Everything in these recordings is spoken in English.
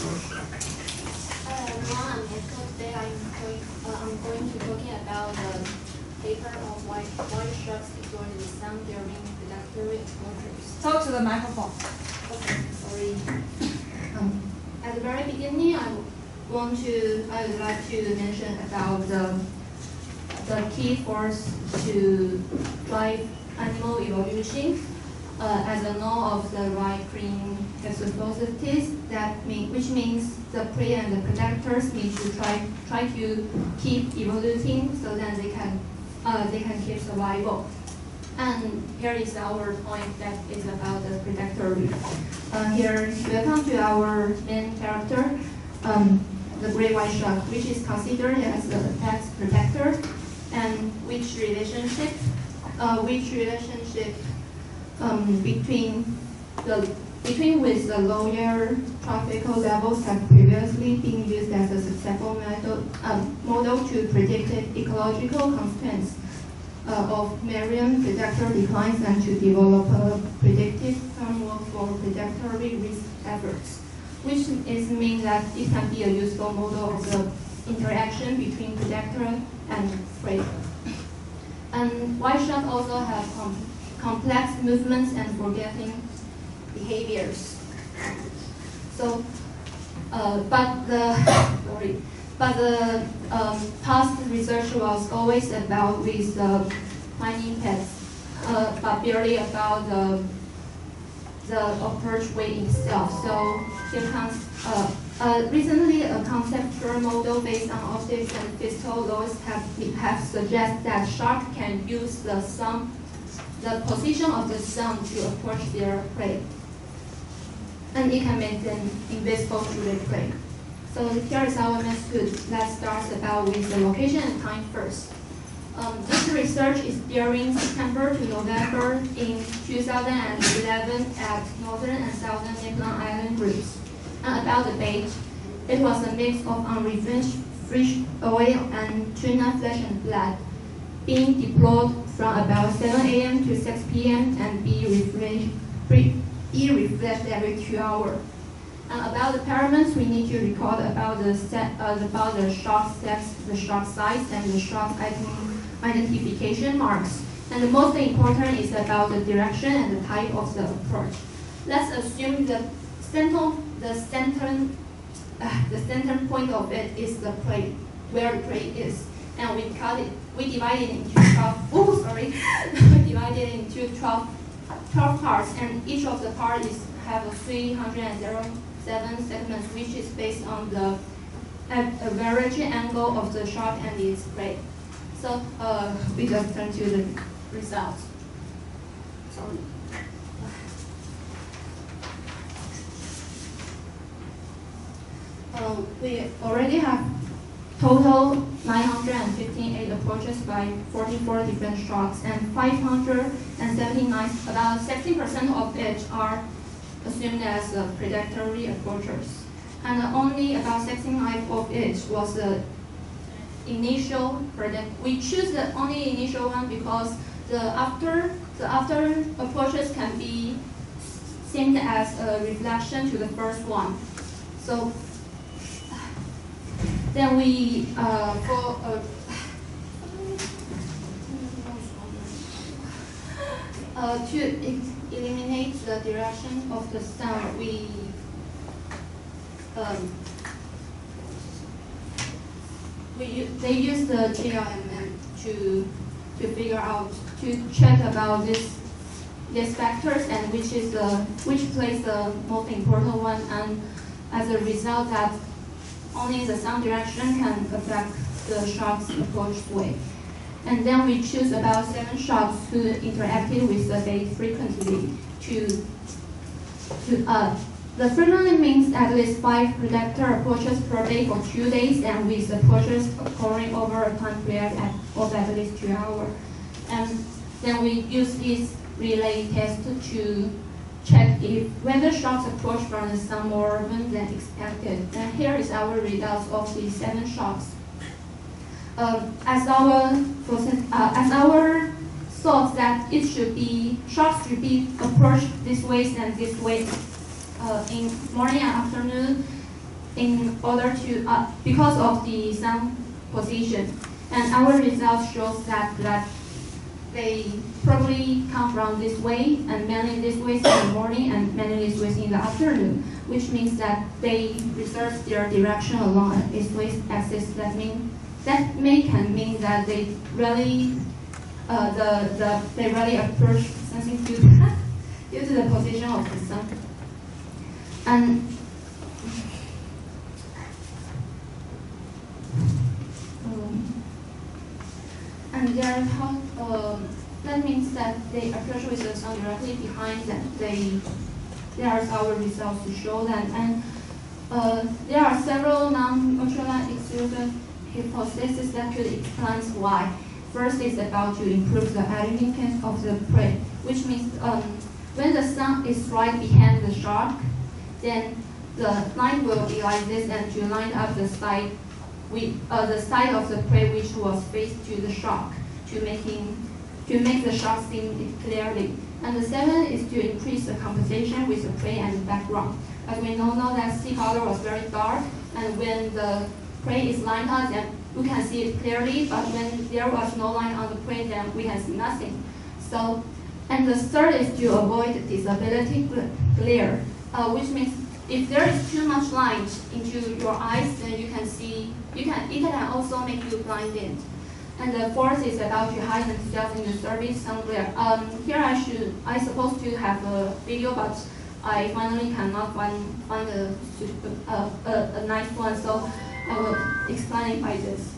Everyone, today I'm going to talking about the paper of why sharks exploit the sun during predatory exposures. Talk to the microphone. Okay, sorry. At the very beginning, I would like to mention about the key force to drive animal evolution. As a law of the right-brain explosivities, which means the prey and the predators need to try to keep evolving so that they can keep survival. And here is our point that is about the predatory. Here we come to our main character, the great white shark, which is considered as the apex predator, and which relationship between with the lower trophical levels have previously been used as a successful model to predict ecological consequences of marine predator declines and to develop a predictive framework for predatory risk efforts, which means that it can be a useful model of the interaction between predator and prey. And white sharks also have complex movements and forgetting behaviors. So, but the past research was always about with the mining pets, but barely about the approach way itself. So here comes recently a conceptual model based on optics and physical laws have suggested that sharks can use the position of the sun to approach their prey, and it can make them invisible to their prey. So here is our method. Let's start about with the location and time first. This research is during September to November in 2011 at Northern and Southern Nepean Island groups. And about the bait, it was a mix of unrefined fish oil and tuna flesh and blood, being deployed from about 7 a.m. to 6 p.m. and be refreshed every 2 hours. And about the parameters, we need to record about the shark sex, the shark size, and the shark identification marks. And the most important is about the direction and the type of the approach. Let's assume the center point of it is the prey, where the prey is, and we divide it into 12. Oh, sorry, we divide it into 12 parts, and each of the parts have 307 segments, which is based on the average angle of the shark and its prey. So we just turn to the results. Sorry. We already have total 958 approaches by 44 different sharks, and 579, about 60% of which are assumed as predatory approaches. And only about 69 of it was the initial predator. We choose the only initial one because the after approaches can be seen as a reflection to the first one. So then we to eliminate the direction of the sun, they use the GLMM to figure out, to check about these factors and which plays the most important one, and as a result that only the sun direction can affect the shark's approach way. And then we choose about 7 sharks who interacted with the bait frequently. The frequently means at least 5 predator approaches per day for 2 days, and with approaches occurring over a time period of at least 2 hours. And then we use this relay test to check whether sharks approach from the sun more often than expected. And here is our results of the 7 sharks. As our thought that sharks should be approached this way and this way in morning and afternoon, in order to, because of the sun position. And our results shows that they probably come from this way, and mainly this way in the morning, and mainly this way in the afternoon, which means that they research their direction along an east-west axis. That can mean that they really they really approach something due to the position of the sun. And that means that they approach with the sun directly behind them. There are our results to show that. And there are several non-neutralized exclusive hypotheses that could explain why. First is about to improve the identity of the prey, which means when the sun is right behind the shark, then the line will be like this, and to line up the side of the prey which was faced to the shark to make the shark seen clearly. And the second is to increase the compensation with the prey and the background. As we know now that sea color was very dark, and when the prey is lined up, then we can see it clearly, but when there was no line on the prey, then we can see nothing. So, and the third is to avoid disability glare, which means if there is too much light into your eyes, then it can also make you blinded. And the fourth is about to hide themselves in the surface sun glare. Here I supposed to have a video, but I finally cannot find a nice one, so I will explain it by this.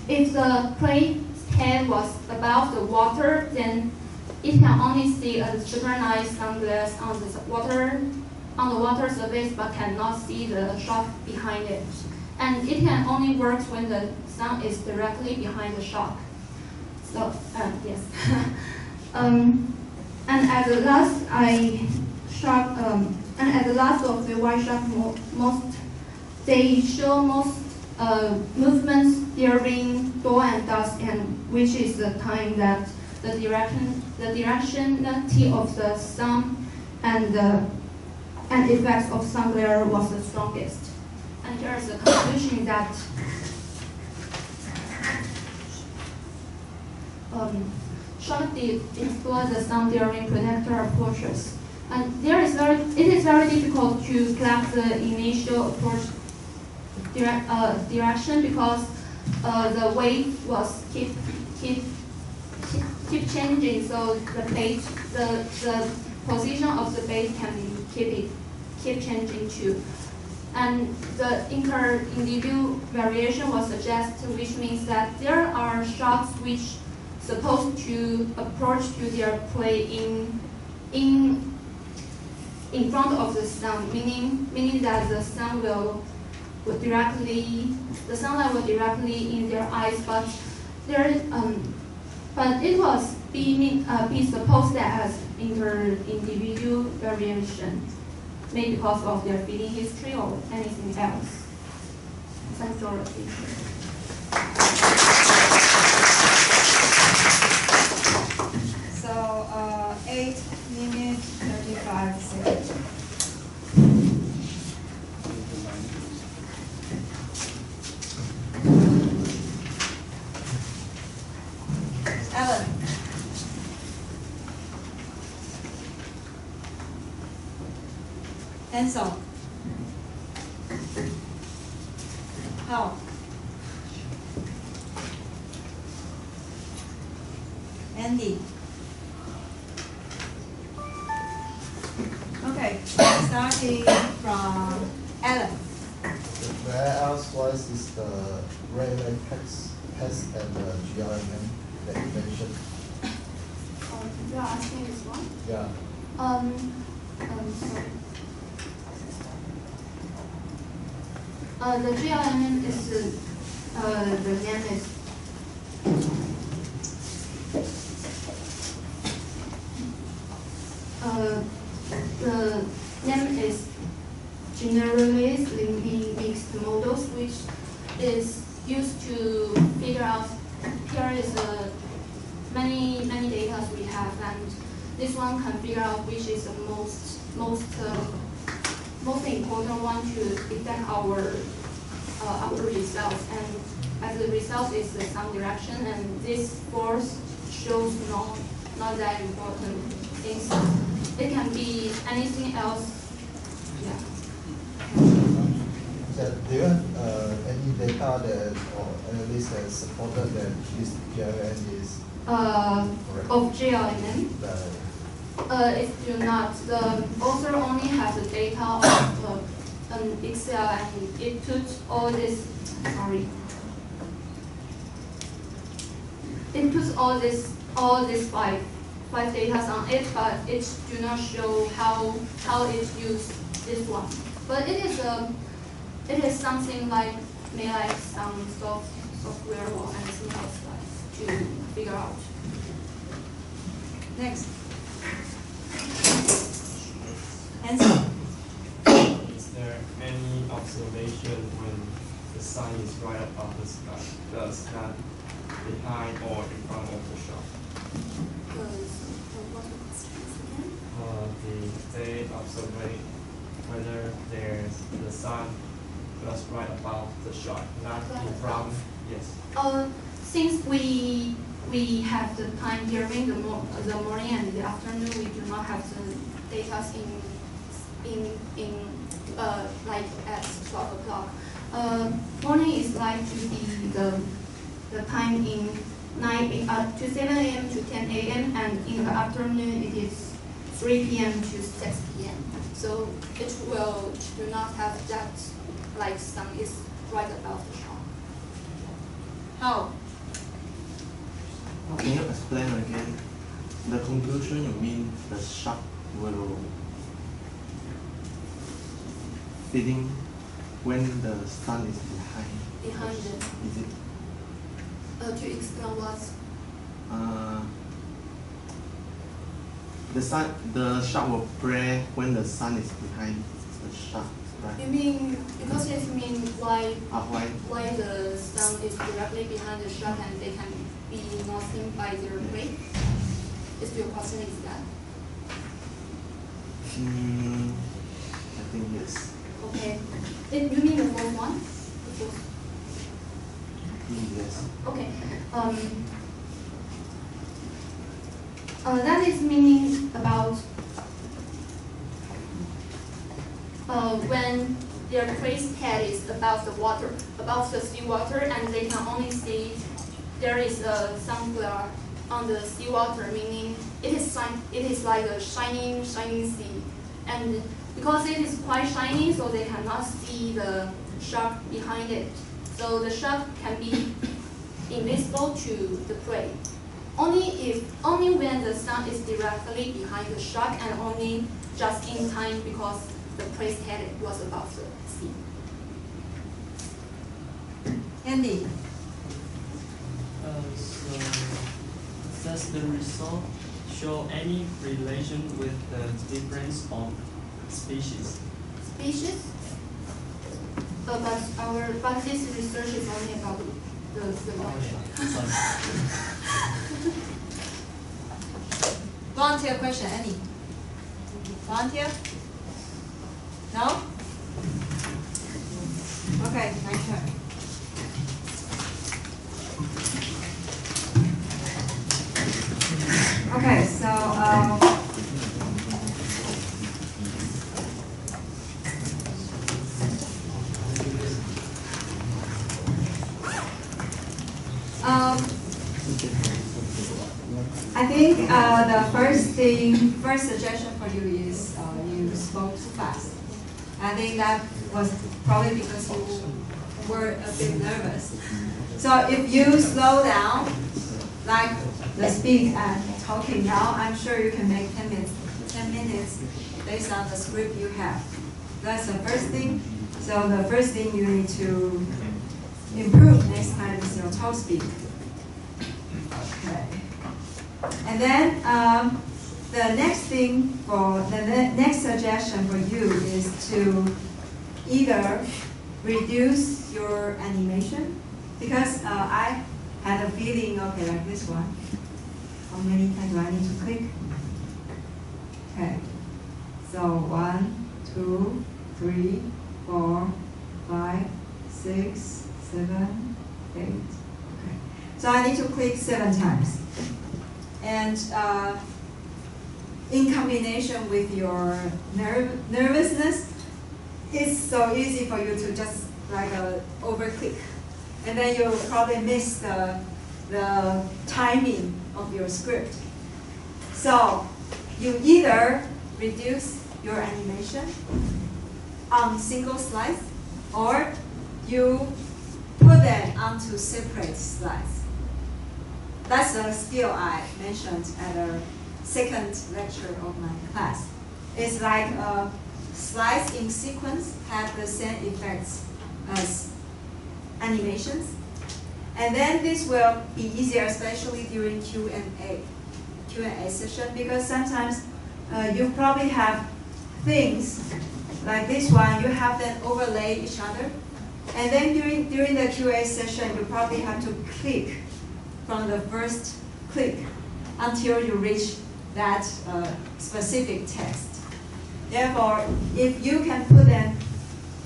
If the prey's head was above the water, then it can only see a synchronized sunglass on the water surface, but cannot see the shark behind it. And it can only work when the sun is directly behind the shark. So yes. And at the last of the white shark, they show most movements during dawn and dusk, and which is the time that the directionality of the sun and effects of sun glare was the strongest. And here is the conclusion that shark did explore the sun during predatory approaches. And it is very difficult to collect the initial approach direction because the wave was keep changing, so the position of the bait can keep changing too. And the inter-individual variation was suggested, which means that there are sharks which supposed to approach to their prey in front of the sun, meaning that the sunlight will directly in their eyes, but it was be supposed that as inter-individual variation, maybe because of their feeding history or anything else. Thanks for attention. So 8 minutes 35 seconds. Ellen. Ansel. How? Andy. Okay, starting from Alan. May I ask what is the railway pest and the GRMM that you mentioned? You are asking this one? Yeah. Sorry. The GRMM is the name is the name is generalized linear mixed models, which is used to figure out. Here is many data we have, and this one can figure out which is the most important one to detect our results. And as the result is some direction, and this force shows not that important things. It can be anything else. Yeah. So do you have any data that, or at least that supported that this GLN is correct? Of GLN? It do not. The author only has the data of an Excel, and it puts all this. Sorry. It puts all this five data on it, but it do not show how it used this one. But it is something like maybe like some software or anything else like to figure out. Next. Answer. Is there any observation when the sun is right above the sky, thus not behind or in front of the shop? They observe whether there's the sun just right above the shop, not in front. Yes. Since we have the time during the morning and the afternoon, we do not have the data in like at 12 o'clock. Morning is like to be the time in 7 a.m. to 10 a.m. and in the afternoon it is 3 p.m. to 6 p.m. So it will do not have that like sun is right above the shop. How? Can you explain again? The conclusion you mean the shark will feeding when the sun is behind? Behind it. Is it? To explain what? The shark will prey when the sun is behind the shark, right? You mean because it means why Why? the sun is directly behind the shark and they can be not seen by their prey? Is your question is that? I think yes. Okay. You mean the fourth one? The fourth. Yes. Okay. That is meaning about when their prey's head is above the water, above the seawater, and they can only see there is some glare on the seawater, meaning it is like a shining sea, and because it is quite shiny, so they cannot see the shark behind it. So the shark can be invisible to the prey. Only when the sun is directly behind the shark and only just in time because the prey's head was above the sea. Andy. So, does the result show any relation with the difference of species? Species? But this research is only about the Volunteer question, Annie. Volunteer? No? Okay, my turn. Okay, so I think the first suggestion for you is you spoke too fast. I think that was probably because you were a bit nervous. So if you slow down, like the speed and talking now, I'm sure you can make 10 minutes based on the script you have. That's the first thing. So the first thing you need to improve next time is your talk speed. Okay. And then the next suggestion for you is to either reduce your animation, because I had a feeling, okay, like this one. How many times do I need to click? Okay. So 1, 2, 3. 3, 4, 5, 6, 7, 8. Okay. So I need to click 7 times. And in combination with your nervousness, it's so easy for you to just like over-click. And then you'll probably miss the timing of your script. So you either reduce your animation on single slides, or you put them onto separate slides. That's a skill I mentioned at the second lecture of my class. It's like slides in sequence have the same effects as animations. And then this will be easier, especially during Q&A session, because sometimes you probably have things like this one, you have them overlay each other. And then during the QA session, you probably have to click from the first click until you reach that specific text. Therefore, if you can put them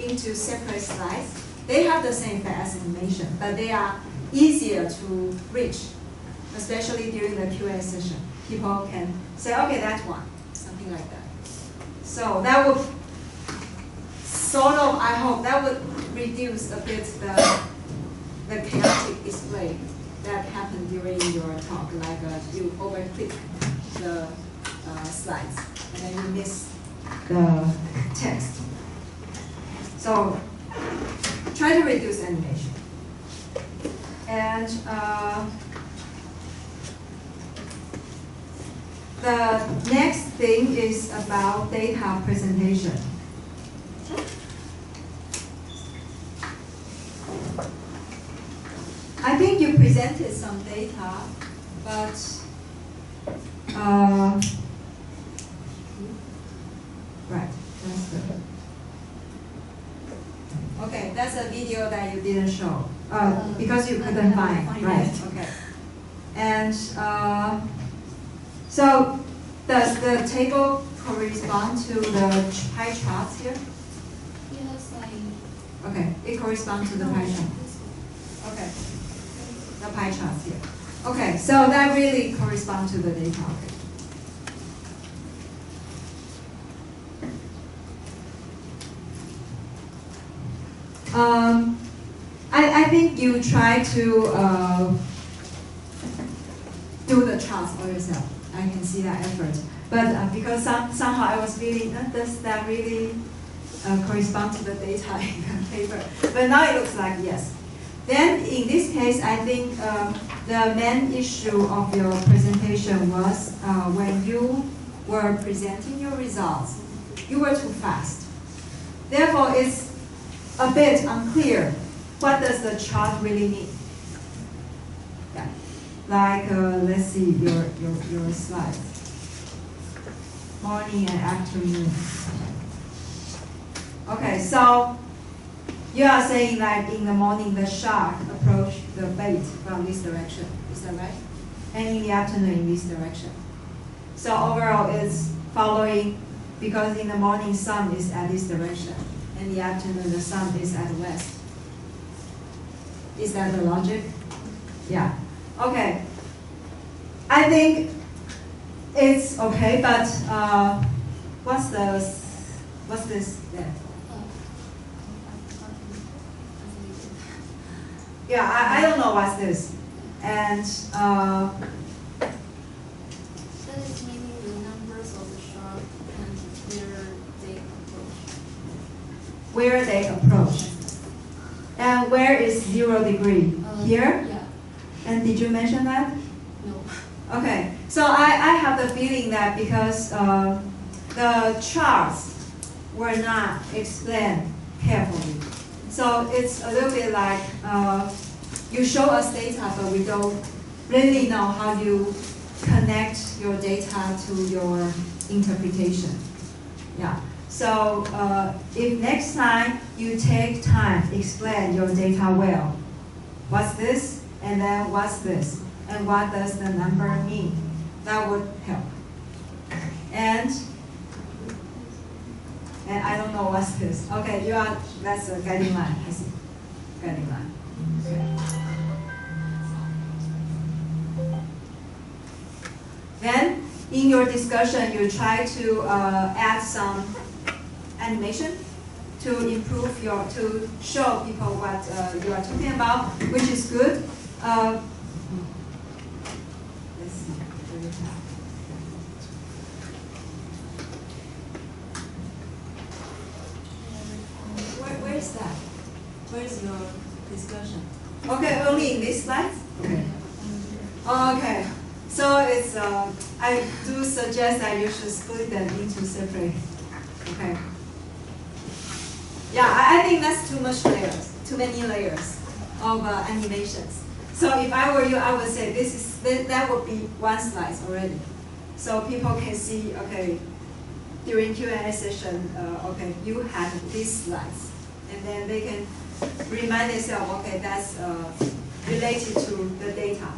into separate slides, they have the same effect as animation, but they are easier to reach, especially during the QA session. People can say, okay, that one, something like that. So that would sort of, I hope, that would reduce a bit the chaotic display that happened during your talk, like you overclick the slides and then you miss the text. So try to reduce animation. And the next thing is about data presentation. I think you presented some data, but right, that's good. Okay, that's a video that you didn't show because you couldn't find, right? Okay, and so does the table correspond to the pie charts here? Yes, Okay, it corresponds to the pie chart. Okay, the pie charts here. Okay, so that really corresponds to the data. Okay. I think you try to do the charts for yourself. I can see that effort. But because somehow I was feeling, does that really correspond to the data in the paper? But now it looks like yes. Then in this case, I think the main issue of your presentation was when you were presenting your results, you were too fast. Therefore, it's a bit unclear what does the chart really mean. Yeah. Like, let's see your slides. Morning and afternoon. Okay, so you are saying that in the morning the shark approached the bait from this direction. Is that right? And in the afternoon in this direction. So overall it's following, because in the morning sun is at this direction. In the afternoon the sun is at the west. Is that the logic? Yeah. Okay. I think it's okay, but what's this then? Yeah, I don't know what's this. And that is meaning the numbers of the shark and where they approach. And where is 0 degree? Here? Yeah. And did you mention that? No. Okay, so I have the feeling that because the charts were not explained carefully. So it's a little bit like you show us data, but we don't really know how you connect your data to your interpretation. Yeah. So if next time you take time, explain your data well. What's this? And then what's this? And what does the number mean? That would help. And And I don't know what's this. Okay, that's a guiding line. I see. Guiding line. Okay. Then, in your discussion, you try to add some animation to improve to show people what you are talking about, which is good. Let's see. What do we have? Where's that? Where's your discussion? Okay, only in this slide? Okay. Okay. So it's I do suggest that you should split them into separate. Okay. Yeah, I think that's too much layers, too many layers of animations. So if I were you, I would say that would be one slide already. So people can see, okay, during Q&A session, okay, you had these slides. And then they can remind themselves, okay, that's related to the data.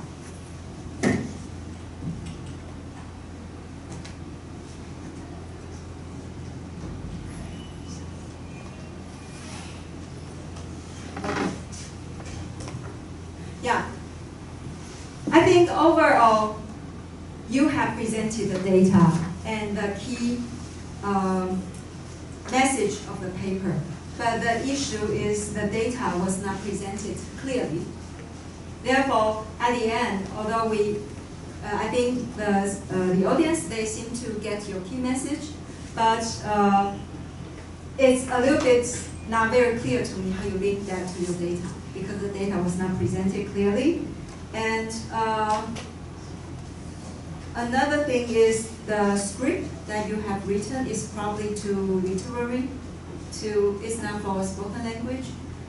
Yeah. I think overall, you have presented the data and the key message of the paper. But the issue is the data was not presented clearly. Therefore, at the end, although I think the audience, they seem to get your key message, but it's a little bit not very clear to me how you link that to your data, because the data was not presented clearly. And another thing is the script that you have written is probably too literary. It's not for spoken language,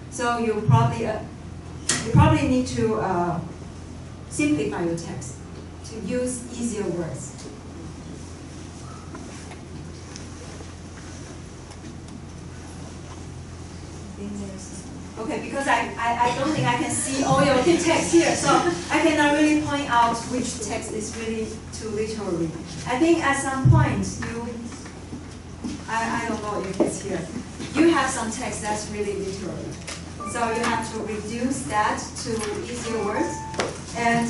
so you probably need to simplify your text to use easier words. Okay, because I don't think I can see all your text here, so I cannot really point out which text is really too literary. I think at some point I don't know if it's here. You have some text that's really literary. So you have to reduce that to easier words. And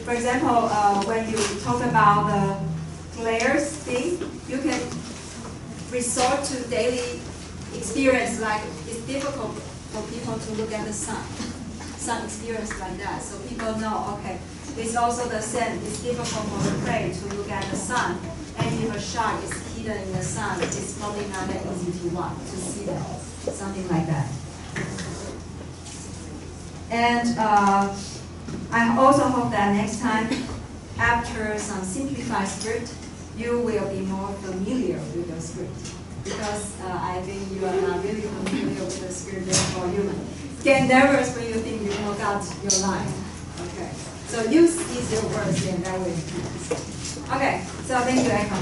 for example, when you talk about the layers thing, you can resort to daily experience, like it's difficult for people to look at the sun. Some experience like that. So people know, okay, it's also the same. It's difficult for the prey to look at the sun. And if a shark is hidden in the sun, it's probably not that easy to see that. Something like that. And I also hope that next time, after some simplified script, you will be more familiar with the script. Because I think you are not really familiar with the script, therefore you get nervous when you think you forgot your line. Okay. So use easier words and that will increase. Okay, so thank you, Echo.